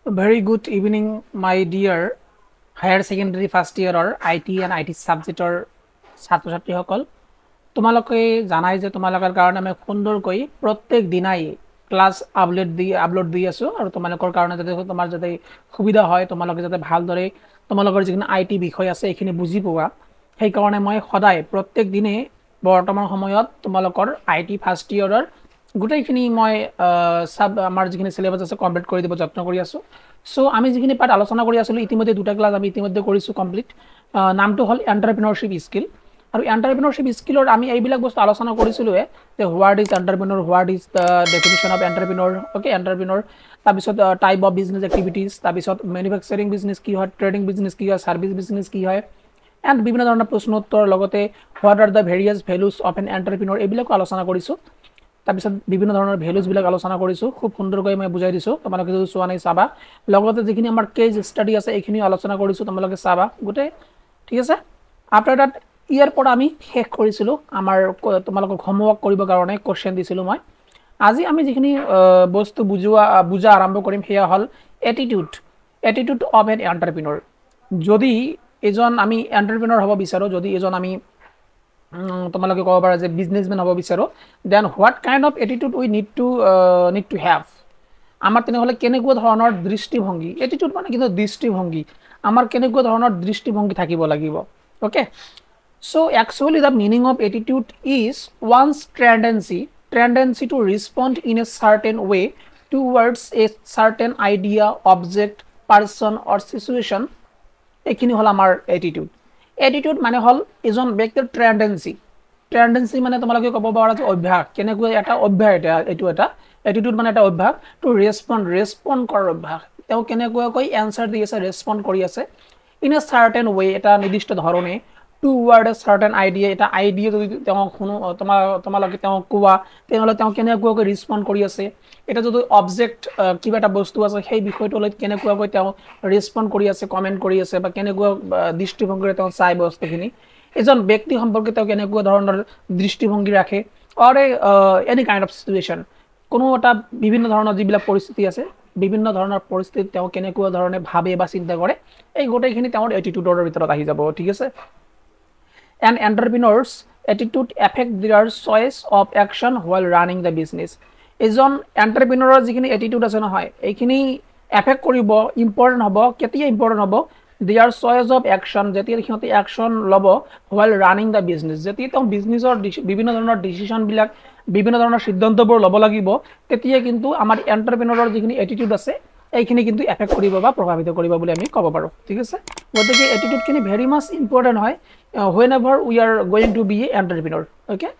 Very good evening, my dear higher secondary first year or IT and IT subjector ছাত্ৰ ছাত্ৰীসকল তোমালোকে জানাই যে তোমালোকৰ কাৰণে আমি সুন্দৰকৈ প্ৰত্যেক দিনাই ক্লাছ আপলোড দি আছো আৰু তোমালোকৰ কাৰণে যাতে তোমাৰ যাতে সুবিধা হয় তোমালোকে যাতে ভালদৰে তোমালোকৰ যিখিনি আইটি বিষয় আছে এইখিনি বুজি পোৱা সেই কাৰণে মই সদায় প্ৰত্যেক দিনে বৰ্তমান সময়ত তোমালোকৰ আইটি ফাৰ্ষ্ট ইয়াৰৰ গোটেইখিনি মই আমাৰ যিখিনি সিলেবাস আছে কমপ্লিট কৰি দিব যত্ন কৰি আছো সো আমি যিখিনি পাঠ আলোচনা কৰি আছিলো ইতিমধ্যে দুটা ক্লাছ আমি ইতিমধ্যে কৰিছো কমপ্লিট নামটো হল এন্টাৰপ্ৰেনিয়ৰশিপ স্কিল আৰু এন্টাৰপ্ৰেনিয়ৰশিপ স্কিলৰ আমি এইবিলাক বস্তু আলোচনা কৰিছিলো যে what is entrepreneur what is the definition of entrepreneur okay entrepreneur তাৰপিছত টাইপ অফ বিজনেছ এক্টিভিটিজ তাৰপিছত মেনুফেকচাৰিং বিজনেছ কি হয় ট্ৰেডিং বিজনেছ কি হয় সাৰ্ভিস বিজনেছ কি হয় এণ্ড বিভিন্ন ধৰণৰ প্ৰশ্ন উত্তৰ লগতে what are the various values of an entrepreneur এইবিলাক আলোচনা কৰিছো তাৰপিছত বিভিন্ন ধৰণৰ ভেলুজবিলাক আলোচনা কৰিছো খুব সুন্দৰকৈ মই বুজাই দিছো তোমালোকে যদি চোৱা নাই চাবা লগতে যিখিনি আমাৰ কেজ ষ্টাডি আছে এইখিনি আলোচনা কৰিছো তোমালোকে চাবা গোটে ঠিক আছে আফটাৰ দ্যাট ইয়াৰ পৰা আমি শেষ কৰিছিলো আমাৰ তোমালোকক হোমৱৰ্ক কৰিবৰ কাৰণে কোৱেশ্চন দিছিলো মই আজি আমি যিখিনি বস্তু বুজা আৰম্ভ কৰিম সেয়া হল এটিটিউড অফ এন এন্টাৰপ্ৰেনিয়ৰ যদি এজন আমি এন্টাৰপ্ৰেনিয়ৰ হ'ব বিচাৰো যদি এজন আমি তোমালোকে ক'ব পাৰা যে বিজনেছমেন হ'ব বিচাৰো then what kind of attitude we need to have আমাৰ তেনেহ'লে কেনেকুৱা ধৰণৰ দৃষ্টিভংগী এটিটিউড মানে কিন্তু দৃষ্টিভংগী আমাৰ কেনেকুৱা ধৰণৰ দৃষ্টিভংগী থাকিব লাগিব okay so actually the meaning of attitude is one's tendency to respond in a certain way towards a certain idea object person or situation এইখিনি হল আমাৰ এটিটিউড মানে হল এজন ব্যক্তিৰ ট্ৰেন্ডেন্সি মানে তোমালোকে ক'ব পাৰা যে অভ্যাস কেনেকুৱা এটা অভ্যাস এটা এটিটিউড মানে এটা অভ্যাস টু ৰেসপন্ড কৰাৰ অভ্যাস তেওঁ কেনেকুৱাকৈ এনসাৰ দি আছে ৰেসপন্ড কৰি আছে ইন এ সাৰ্টেন ওয়ে এটা নিৰ্দিষ্ট ধৰণে টুৱাৰ্ড এ সাৰ্টেন আইডিয়া এটা আইডিয়া যদি তেওঁ কোনো তোমালোকে তেওঁ কোৱা তেনেহ'লে তেওঁ কেনেকুৱাকৈ ৰেসপন্ড কৰি আছে এটা যদি অবজেক্ট কিবা এটা বস্তু আছে সেই বিষয়টোলৈ কেনেকুৱাকৈ তেওঁ ৰেসপন্ড কৰি আছে কমেন্ট কৰি আছে বা কেনেকুৱা দৃষ্টিভংগীৰে তেওঁ চাই বস্তুখিনি এজন ব্যক্তি সম্পৰ্কে তেওঁ কেনেকুৱা ধৰণৰ দৃষ্টিভংগী ৰাখে অৰ এনি কাইণ্ড অফ সিচুৱেশন কোনো এটা বিভিন্ন ধৰণৰ যিবিলাক পৰিস্থিতি আছে বিভিন্ন ধৰণৰ পৰিস্থিতি তেওঁ কেনেকুৱা ধৰণে ভাবে বা চিন্তা কৰে এই গোটেইখিনি তেওঁৰ এটিটিউডৰ ভিতৰত আহি যাব ঠিক আছে and entrepreneurs attitude affect their choice of action while running the business এজন এন্টাৰপ্ৰেনিয়ৰৰ যিখিনি এটিটিউড আছে নহয় এইখিনি এফেক্ট কৰিব ইম্পৰ্টেন্ট হ'ব কেতিয়া ইম্পৰ্টেন্ট হ'ব their choice of action যেতিয়া সিহঁতে অ্যাকশন ল'ব while running the business যেতিয়া তেওঁ বিজনেছৰ বিভিন্ন ধৰণৰ ডিসিশন বিলাক বিভিন্ন ধৰণৰ সিদ্ধান্তবোৰ ল'ব লাগিব তেতিয়া কিন্তু আমাৰ এন্টাৰপ্ৰেনিয়ৰৰ যিখিনি এটিটিউড আছে এইখিনি কিন্তু এফেক্ট কৰিব বা প্ৰভাৱিত কৰিব বুলি আমি ক'ব পাৰো ঠিক আছে গতিকে এটিটিউড খিনি ভেৰি মাছ ইম্পৰ্টেন্ট হয় whenever we are going to be an entrepreneur okay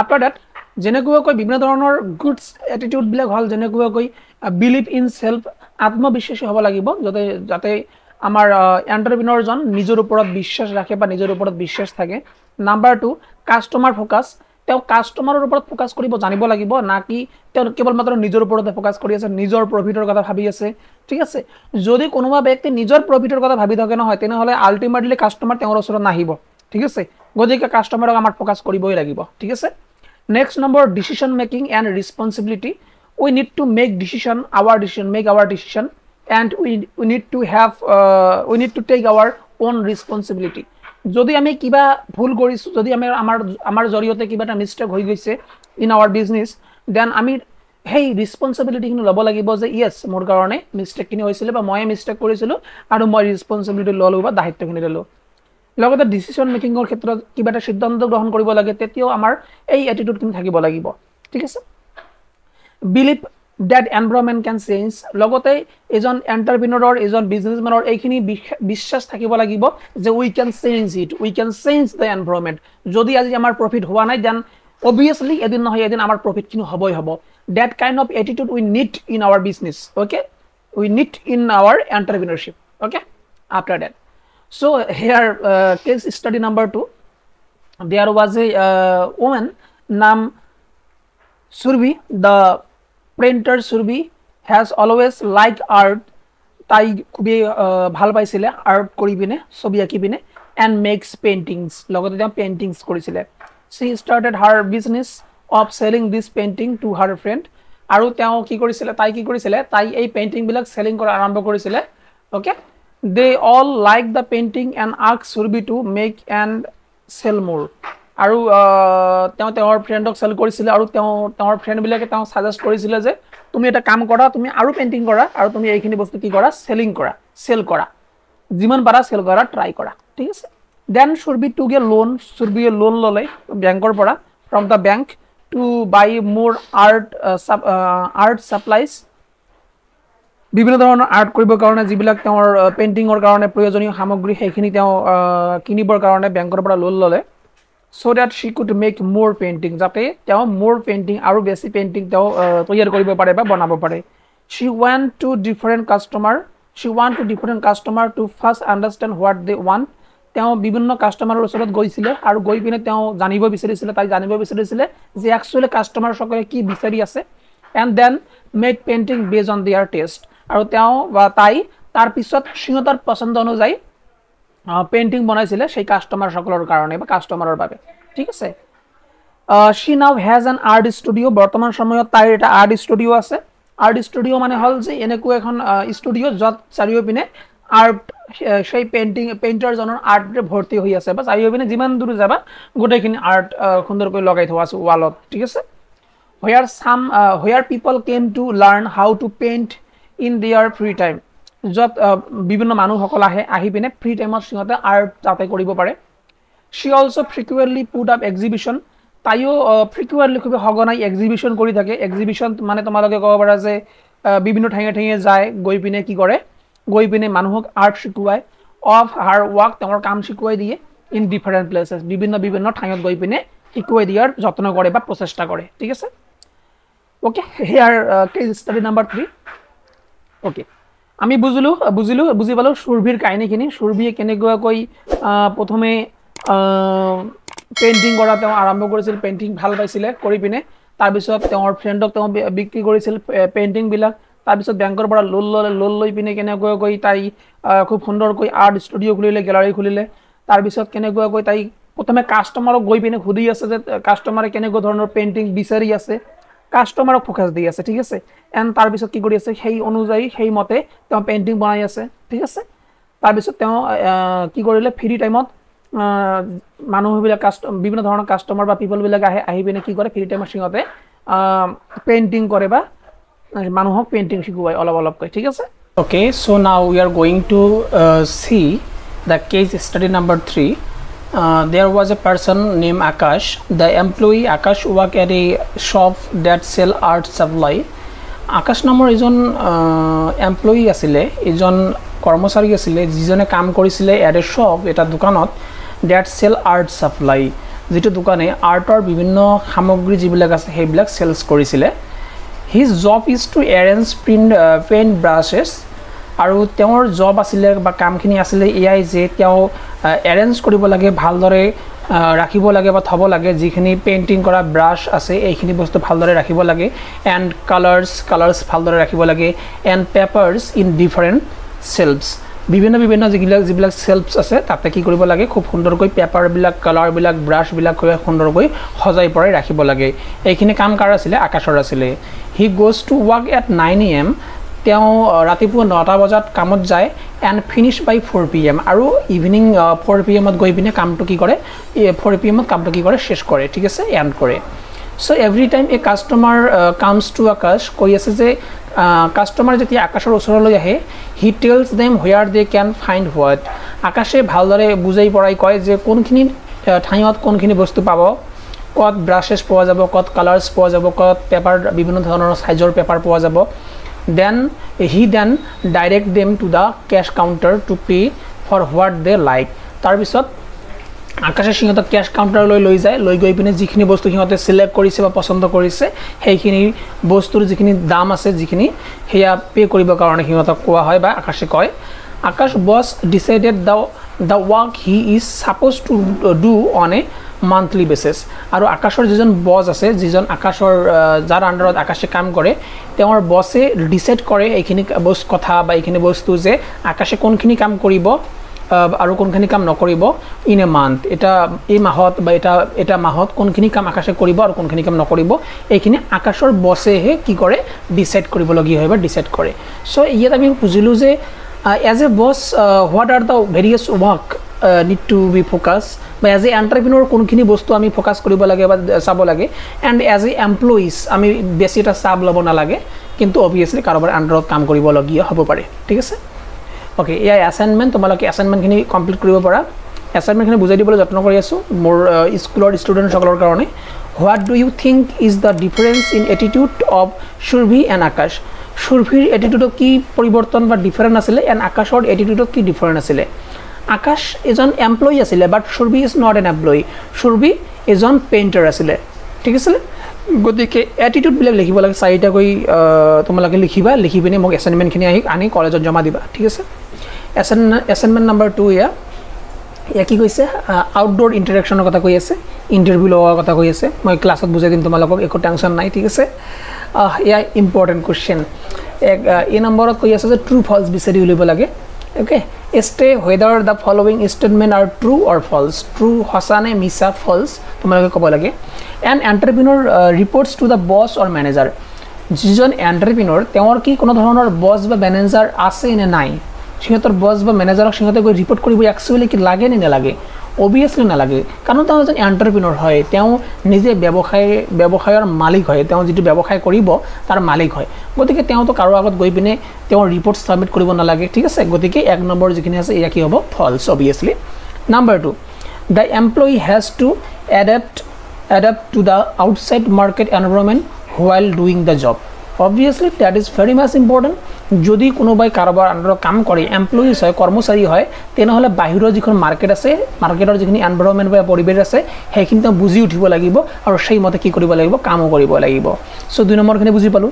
after that যেনেকুৱাকৈ বিভিন্ন ধৰণৰ গুডস এটিটিউড বিলাক হল যেনেকুৱাকৈ বিলিভ ইন সেলফ আত্মবিশ্বাসী হ'ব লাগিব যাতে আমাৰ এন্টাৰপ্ৰেনিয়ৰ জন নিজৰ ওপৰত বিশ্বাস ৰাখে বা নিজৰ ওপৰত বিশ্বাস থাকে নাম্বাৰ 2 কাস্টমাৰ ফোকাস তেওঁ কাস্টমাৰৰ ওপৰত ফোকাস কৰিব জানিব লাগিব না কি তেওঁ কেৱল মাত্ৰ নিজৰ ওপৰত ফোকাস কৰি আছে নিজৰ প্ৰফিটৰ কথা ভাবি আছে ঠিক আছে যদি কোনোবা ব্যক্তি নিজৰ প্ৰফিটৰ কথা ভাবি থাকে নহয় তেনেহলে আলটিমেটলি কাস্টমাৰ তেওঁৰ ওচৰত নাহিব ঠিক আছে গতিকে কাস্টমাৰক আমাৰ ফোকাস কৰিবই লাগিব ঠিক আছে next number decision making and responsibility we need to make our decision and we need to take our own responsibility যদি আমি কিবা ভুল কৰিছো যদি আমাৰ জৰিয়তে কিবা এটা মিস্টেক হৈ গৈছে ইন আৱাৰ বিজনেস দেন আমি হেই ৰেসপন্সিবিলিটি খিনি ল'ব লাগিব যে ইয়েস মোৰ কাৰণে মিস্টেক খিনি হৈছিল বা মই মিস্টেক কৰিছিলো আৰু মই ৰেসপন্সিবিলিটি ল'লো বা দায়িত্বখিনি ল'লো লগতে ডিসিশন মেকিংৰ ক্ষেত্ৰত কিবা এটা সিদ্ধান্ত গ্ৰহণ কৰিব লাগে তেতিয়াও আমাৰ এই এটিটিউড খিনি থাকিব লাগিব ঠিক আছে believe that environment can change লগতে এজন এন্টাৰপ্ৰেনিয়ৰৰ এজন বিজনেছমেনৰ এইখিনি বিশ্বাস থাকিব লাগিব যে we can change the environment যদি আজি আমাৰ প্ৰফিট হোৱা নাই দেন obviously এদিন নহয় এদিন আমাৰ প্ৰফিট খিনি হবই হ'ব that kind of attitude we need in our business okay we need in our entrepreneurship okay after that so here case study number 2 there was a woman named Surbi the painter Surbi has always liked art তাই খুবই ভাল পাইছিলে art কৰি পিনে ছবি আঁকি পিনে and makes paintings লগতে তেওঁ পেইন্টিংস কৰিছিলে she started her business of selling this painting to her friend আৰু তেওঁ কি কৰিছিলে তাই এই পেইন্টিং বিলাক সেলিং কৰা আৰম্ভ কৰিছিলে okay they all like the painting and ask Surabhi to make and sell more আৰু তেওঁ তেওঁৰ ফ্ৰেণ্ডক সেল কৰিছিলে আৰু তেওঁৰ ফ্ৰেণ্ড বিলাকে তেওঁ সাজেষ্ট কৰিছিলে যে তুমি এটা কাম কৰা তুমি আৰু পেইন্টিং কৰা আৰু তুমি এইখিনি বস্তু কি কৰা সেলিং কৰা সেল কৰা যিমান পাৰা সেল কৰা ট্ৰাই কৰা ঠিক আছে দেন সুৰভি টুক এ লোন সুৰভিয়ে লোন ললে বেংকৰ পৰা ফ্ৰম দ্য বেংক টু বাই মোৰ আৰ্ট সাপ্লাইজ বিভিন্ন ধৰণৰ আৰ্ট কৰিবৰ কাৰণে যিবিলাক তেওঁৰ পেইন্টিঙৰ কাৰণে প্ৰয়োজনীয় সামগ্ৰী সেইখিনি তেওঁ কিনিবৰ কাৰণে বেংকৰ পৰা লোন ললে so that she could make more painting যাতে তেওঁ more painting আৰু বেছি পেইন্টিং তেওঁ তৈয়াৰ কৰিব পাৰে বা বনাব পাৰে she went to different customer to first understand what they want তেওঁ বিভিন্ন কাস্টমাৰৰ ওচৰত গৈছিলে আৰু গৈ পিনে তেওঁ জানিব বিচাৰিছিলে যে একচুয়ালি কাস্টমাৰ সকলে কি বিচাৰি আছে and then made painting based on their taste আৰু তেওঁ বা তাই তাৰ পিছত সিহঁতৰ পছন্দ অনুযায়ী পেইন্টিং বনাইছিলে সেই কাস্টমাৰ সকলৰ কাৰণে বা কাস্টমাৰৰ বাবে ঠিক আছে she now has an art studio বৰ্তমান সময়ত তাইৰ এটা আৰ্ট ষ্টুডিও আছে আৰ্ট ষ্টুডিও মানে হল যে এনেকুৱা এখন ষ্টুডিও যত চাৰিও পিনে আৰ্ট সেই পেইন্টাৰ জনৰ আৰ্টৰে ভৰ্তি হৈ আছে বা চাৰিও পিনে যিমান দূৰ যাবা গোটেইখিনি আৰ্ট সুন্দৰকৈ লগাই থোৱা আছে ওয়ালত ঠিক আছে where people came to learn how to paint in their free time যত বিভিন্ন মানুহসকল আহি পিনে ফ্ৰী টাইমত সিহঁতে আৰ্ট যাতে কৰিব পাৰে she also frequently put up exhibition তাইও frequently খুব হগনাই এক্সিবিশন কৰি থাকে এক্সিবিশন মানে তোমালোকে ক'ব পাৰা যে বিভিন্ন ঠাঙে যায় গৈ পিনে কি কৰে গৈ পিনে মানুহক আৰ্ট শিকুৱায় অফ হাৰ ওয়াৰ্ক তেওঁৰ কাম শিকুৱাই দিয়ে ইন ডিফাৰেন্ট প্লেসেস বিভিন্ন ঠাঙত গৈ পিনে শিকুৱাই দিয়াৰ যত্ন কৰে বা প্ৰচেষ্টা কৰে ঠিক আছে ওকে হিয়াৰ কেস স্টাডি নাম্বাৰ 3 ওকে আমি বুজি পালো সুৰভিৰ কাহিনীখিনি সুৰভিয়ে কেনেকৈ প্ৰথমে পেইন্টিং কৰা তেওঁ আৰম্ভ কৰিছিল পেইন্টিং ভাল পাইছিলে কৰি পিনে তাৰ পিছত তেওঁৰ ফ্ৰেণ্ডক তেওঁ বিক্ৰী কৰিছিল পেইন্টিং বিলাক তাৰ পিছত বেংকৰ পৰা লোন লৈ পিনে কেনেকৈ তাই খুব সুন্দৰকৈ আৰ্ট ষ্টুডিও খুলিলে গ্যালাৰি খুলিলে তাৰ পিছত কেনেকৈ তাই প্ৰথমে কাস্টমাৰক গৈ পিনে খুদি আছে যে কাস্টমাৰে কেনেকৈ ধৰণৰ পেইন্টিং বিচাৰি আছে কাস্টমাৰক ফোকাস দি আছে ঠিক আছে এন্ড তাৰ পিছত কি কৰি আছে সেই অনুযায়ী সেই মতে তেওঁ পেইন্টিং বনাই আছে ঠিক আছে তাৰ পিছত তেওঁ কি কৰিলে ফ্ৰী টাইমত মানুহবিলাক বিভিন্ন ধৰণৰ কাস্টমাৰ বা পিপল বিলাক আহি পিনে কি কৰে ফ্ৰী টাইমত সিহঁতে পেইন্টিং কৰে বা মানুহক পেইন্টিং শিকুৱাই অলপ কৈ ঠিক আছে okay so now we are going to see the case study number 3 there was a person named Akash the employee Akash work at a shop that sell art supply Akash নামৰ এজন employee আছিল এজন কৰ্মচাৰী আছিল যিজনে কাম কৰিছিল at a shop এটা দোকানত that sell art supply যেটো দোকানে আৰ্টৰ বিভিন্ন সামগ্ৰী যিবিলাক আছে সেইবিলাক সেলস কৰিছিল his job is to arrange paint brushes আৰু তেওঁৰ জব আছিল বা কামখিনি আছিল এআই যে তেওঁ অ্যাৰেঞ্জ কৰিব লাগে ভালদৰে ৰাখিব লাগে বা থব লাগে যিখিনি পেইন্টিং কৰা ব্ৰাশ আছে এইখিনি বস্তু ভালদৰে ৰাখিব লাগে এন্ড কালাৰ্স ভালদৰে ৰাখিব লাগে এন্ড পেপাৰস ইন ডিফাৰেন্ট শেলফস বিভিন্ন যিবিলাক শেলফস আছে তাতে কি কৰিব লাগে খুব সুন্দৰকৈ পেপাৰ বিলাক কালাৰ বিলাক ব্ৰাশ বিলাক সুন্দৰকৈ সজাই পৰাই ৰাখিব লাগে এইখিনি কাম কাৰ আছিল আকাশৰ আছিল he goes to work at 9 am তেওঁ ৰাতিপুৱা 9টা বজাত কামত যায় এন্ড ফিনিশ বাই 4 pm আৰু ইভিনিং 4 pm ত গৈ পিনে কামটো কি কৰে 4 pm ত কামটো কি কৰে শেষ কৰে ঠিক আছে এন্ড কৰে so every time a customer comes to Akash কৈ আছে যে কাস্টমাৰ যেতিয়া আকাশৰ ওচৰলৈ আহে he tells them where they can find what আকাশে ভালদৰে বুজাই পৰাই কয় যে কোনখিনি ঠাইত কোনখিনি বস্তু পাব কত ব্ৰাশেছ পোৱা যাব কত কালাৰ্স পোৱা যাব কত পেপাৰ বিভিন্ন ধৰণৰ সাইজৰ পেপাৰ পোৱা যাব then he direct them to the cash counter to pay for what they like tar bisot akashe সিহঁতক cash counter লৈ যায় লৈ গৈ পিনে যিখিনি বস্তু সিহঁতে সিলেক্ট কৰিছে বা পছন্দ কৰিছে সেইখিনি বস্তুৰ যিখিনি দাম আছে যিখিনি হেয়া পে কৰিব কাৰণে সিহঁতক কোৱা হয় বা আকাশে কয় আকাশ বস decided the work he is supposed to do on a monthly basis আৰু আকাশৰ যিজন বস আছে যিজন আকাশৰ যাৰ আন্ডাৰত আকাশে কাম কৰে তেওঁৰ বসে ডিসাইড কৰে এইখিনি বস্তু কথা বা এইখিনি বস্তু যে আকাশে কোনখিনি কাম কৰিব আৰু কোনখিনি কাম নকৰিব ইন এ মান্থ এটা এই মাহত বা এটা মাহত কোনখিনি কাম আকাশে কৰিব আৰু কোনখিনি কাম নকৰিব এইখিনি আকাশৰ বসে কি কৰে ডিসাইড কৰিবলগীয়া হয় বা ডিসাইড কৰে সো ইয়াত আমি বুজিলো যে as a boss what are the various work need to be focused বা এজ এ এন্টাৰপ্ৰেনিউৰ কোনখিনি বস্তু আমি ফোকাস কৰিব লাগে বা চাব লাগে এন্ড এজ এ এমপ্লয়িজ আমি বেছি এটা চাব ল'ব নালাগে কিন্তু অবভিয়াসলি কাৰোবাৰ আন্ডাৰত কাম কৰিবলগীয়া হ'ব পাৰে ঠিক আছে ওকে এয়া অ্যাসাইনমেন্ট তোমালোকে অ্যাসাইনমেন্টখিনি কমপ্লিট কৰিব পাৰা অ্যাসাইনমেন্টখিনি বুজাই দিবলৈ যত্ন কৰি আছো মোৰ স্কুলৰ ষ্টুডেন্ট সকলৰ কাৰণে what do you think is the difference in attitude of Surabhi and Akash সুৰভিৰ এটিটিউডত কি পৰিৱৰ্তন বা ডিফাৰেন্স আছিল এণ্ড আকাশৰ এটিটিউডত কি ডিফাৰেন্স আছিল আকাশ এজন এমপ্লয়ি আছিল বাট সুৰভি ইজ নট এন এমপ্লয়ি সুৰভি এজন পেইন্টাৰ আছিল ঠিক আছে গতিকে এটিটিউড বিলাক লিখিব লাগে চাৰিটা কৈ তোমালোকে লিখিবা লিখি পিনে মোক অ্যাসাইনমেন্টখিনি আনি কলেজত জমা দিবা ঠিক আছে অ্যাসাইনমেন্ট নাম্বাৰ 2 ইয়া কি কৈছে আউটডোৰ ইন্টাৰেকশনৰ কথা কৈ আছে ইন্টাৰভিউ লোৱাৰ কথা কৈ আছে মই ক্লাছত বুজাই দিম তোমালোকক একো টেনচন নাই ঠিক আছে ইয়া ইম্পৰ্টেন্ট কোৱেশ্চন এই নম্বৰত কৈ আছে যে ট্ৰু ফলছ বিচাৰি উলিয়াব লাগে okay stay whether the following statement are true or false true hasane misa false তোমালোকে ক'ব লাগে an entrepreneur reports to the boss or manager যিজন এন্টাৰপ্ৰেনিউৰ তেওঁৰ কি কোনো ধৰণৰ বস বা ম্যানেজাৰ আছে নে নাই সিহঁতৰ বস বা ম্যানেজাৰক সিহঁতে গৈ ৰিপোৰ্ট কৰিব একচুয়ালি কি লাগে নে নালাগে obviously নালাগে কাৰণ তেওঁ এজন এন্টাৰপ্ৰেনিউৰ হয় তেওঁ নিজে ব্যৱসায়ৰ মালিক হয় তেওঁ যেটো ব্যৱসায় কৰিব তাৰ মালিক হয় গতিকে তেওঁ তো কাৰো আগত গৈ পিনে তেওঁ ৰিপোৰ্ট সাবমিট কৰিব নালাগে ঠিক আছে গতিকে এক নম্বৰ যিখিনি আছে ইয়া কি হ'ব false obviously number 2 the employee has to adapt to the outside market environment while doing the job obviously that is very much important যদি কোনোবাই কাৰোবাৰ আন্ডাৰত কাম কৰে এমপ্লয়িজ হয় কৰ্মচাৰী হয় তেনেহলে বাহিৰৰ যিখন মাৰ্কেট আছে মাৰ্কেটৰ যিখিনি এনভায়ৰনমেন্ট বা পৰিবেশ আছে সেইখিনি তেওঁ বুজি উঠিব লাগিব আৰু সেই মতে কি কৰিব লাগিব কামো কৰিব লাগিব সো দুই নম্বৰখিনি বুজি পালো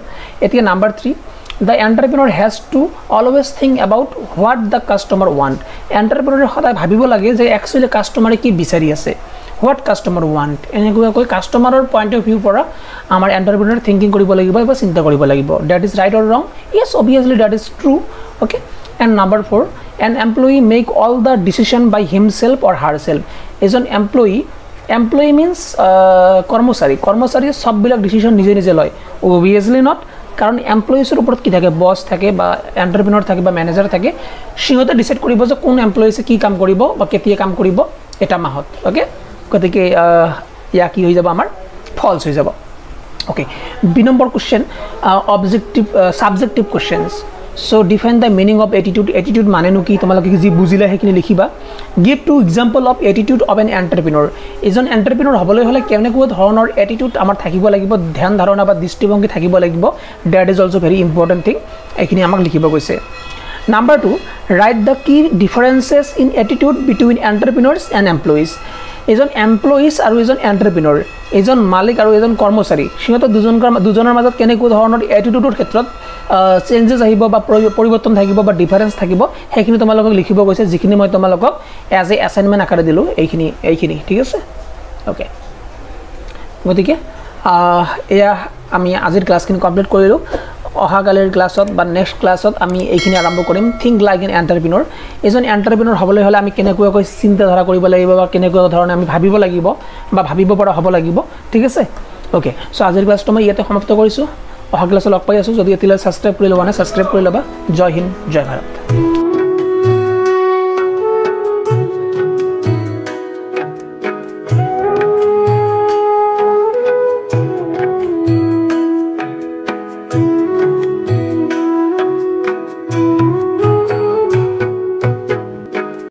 এতিয়া number 3 the entrepreneur has to always think about what the customer want entrepreneur সদায় ভাবিব লাগে যে একচুয়ালি কাস্টমাৰে কি বিচাৰি আছে what customer want এনেকুৱা কৈ কাস্টমাৰৰ পইণ্ট অফ ভিউ পৰা আমাৰ এন্টাৰপ্ৰেনিউৰ থিংকিং কৰিব লাগিব বা চিন্তা কৰিব লাগিব that is right or wrong yes obviously that is true okay and number 4 an employee make all the decision by himself or herself এজন employee means কৰ্মচাৰী সব বিলাক ডিসিশন নিজে নিজে লয় obviously not কাৰণ এমপ্লয়িজৰ ওপৰত কি থাকে বস থাকে বা এন্টাৰপ্ৰেনিউৰ থাকে বা ম্যানেজাৰ থাকে সিহঁতে ডিসাইড কৰিব যে কোন এমপ্লয়িছে কি কাম কৰিব বা কেতিয়া কাম কৰিব এটা মাহত ওকে গতিকে ইয়া কি হৈ যাব আমাৰ ফলস হৈ যাব okay B number question objective subjective questions so define the meaning of attitude মানে নো কি তোমালোকে যি বুজিলা হেখিনি লিখিবা give two example of attitude of an entrepreneur এজন এন্টাৰপ্ৰেনিউৰ হ'বলৈ হলে কেনেকুৱা ধৰণৰ এটিটিউড আমাৰ থাকিব লাগিব ধ্যান ধাৰণা বা দৃষ্টিভংগী থাকিব লাগিব that is also very important thing এইখিনি আমাক লিখিব কৈছে নাম্বাৰ 2 ৰাইট দ্য কি differences in attitude between entrepreneurs and employees এজন এমপ্লয়িজ আৰু এজন এন্টাৰপ্ৰেনিউৰ এজন মালিক আৰু এজন কৰ্মচাৰী সিহঁতৰ দুজনৰ মাজত কেনেকুৱা ধৰণৰ এটিটিউডৰ ক্ষেত্ৰত চেঞ্জেস আহিব বা পৰিৱৰ্তন থাকিব বা ডিফাৰেন্স থাকিব সেইখিনি তোমালোকক লিখিব কৈছে যিখিনি মই তোমালোকক এজ এ অ্যাসাইনমেন্ট আকাৰে দিলো এইখিনি ঠিক আছে ওকে গতিকে এয়া আমি আজিৰ ক্লাছখিনি কমপ্লিট কৰিলো অহাকালিৰ ক্লাছত বা নেক্সট ক্লাছত আমি এইখিনি আৰম্ভ কৰিম থিংক লাইক এন এন্টাৰপ্ৰেনিউৰ এজন এন্টাৰপ্ৰেনিউৰ হ'বলৈ হলে আমি কেনেকৈ চিন্তা ধাৰা কৰিব লাগিব বা কেনেকৈ ধৰণে আমি ভাবিব লাগিব বা ভাবিব পৰা হ'ব লাগিব ঠিক আছে ওকে সো আজিৰ ক্লাছটো মই ইয়াতে সমাপ্ত কৰিছো অহা ক্লাছত লগ পাই আছো যদি এতিয়ালৈ সাবস্ক্ৰাইব কৰি লোৱা নাই সাবস্ক্ৰাইব কৰি লবা জয় হিন্দ জয় ভাৰত